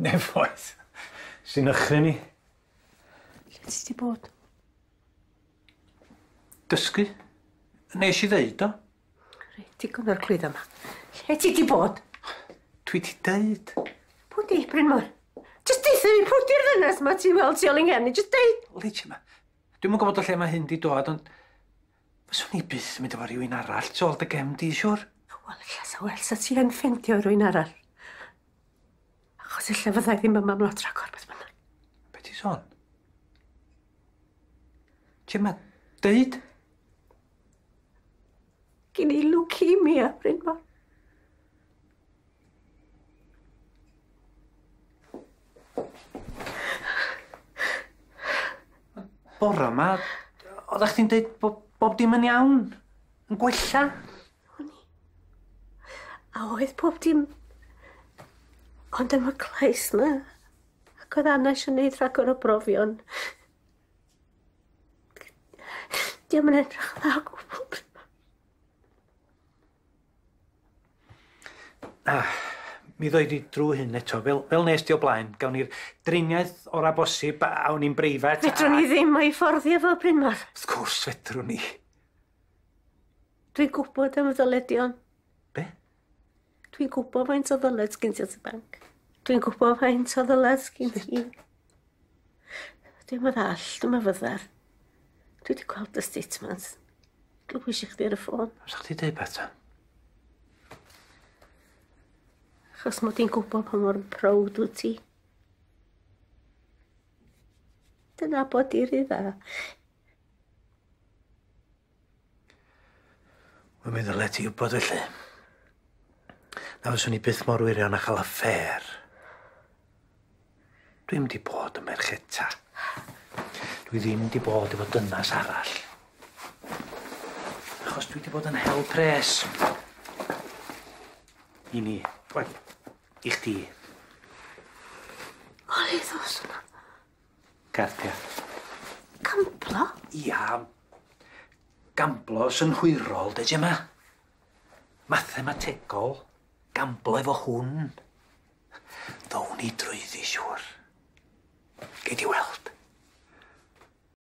Nefoedd. Sy'n ychryn ni. Lle ti di bod? Dysgu. Nes i ddeud o. Reit, digon o'r clwyd yma. Lle ti di bod? Dwi di deud. Pwy di, Bryn Mawr? Just deitha fi, pwy di'r ddynes ma ti weld tu ôl yng Nghefni? Just deud. Leitio ma. Dwi'm yn gwybod o lle mae hyn di dod, ond... Fyswn ni byth yn mynd efo rhywun arall tu ôl dy gefn di, siwr? Wel, illa sa wel sa ti yn ffendio rhywun arall. Achos illa fyddai ddim yma mlot rhagor beth bynnag. Be ti sôn? Ti ma, deud? Gyn i leukemia, Bryn Mawr. Bore yma, oeddech chdi'n deud bob dim yn iawn? Yn gwella? O'n i. A oedd pob dim... Ond yma clais yma. Ac oedd Anna eisiau gwneud rhagor o brofion. Diolch yn edrych dda o gwbl. Mi ddoi di drwy hyn eto. Fel nes di o blaen, gawn ni'r driniaeth o'r bosib a awn ni'n breifat. Fedrwn ni ddim o'i fforddio fo, Bryn Mawr. Wrth gwrs fedrwn ni. Dwi'n gwybod am y ddyledion. Be? Dwi'n gwybod faint o ddyled sgyn ti at y banc. Dwi'n gwybod faint o ddyled sgyn ti. Dwi'n meddall, dwi'n meddwl. Dwi wedi gweld y statements. Glywys i chdi ar y ffôn. Sa chdi deud beth ta? Achos mod i'n gwybod pa mor prowd wyt ti. Dyna bod i'r i dda. Mae'n meddwl le ti wybod felly. Na fyswn i byth mor wirion a chael affair. Dwi'n di bod yn mercheta. Dwi ddim di bod efo dynas arall. Achos dwi di bod yn hel pres. I ni. Wel, i chdi. O, le ddos yna? Gardia. Gamplo? Ia. Gamblo sy'n hwyrol, de yma. Mathemategol. Gamblo efo hwn. Ddown ni drwyddi, siwr. Gei di weld.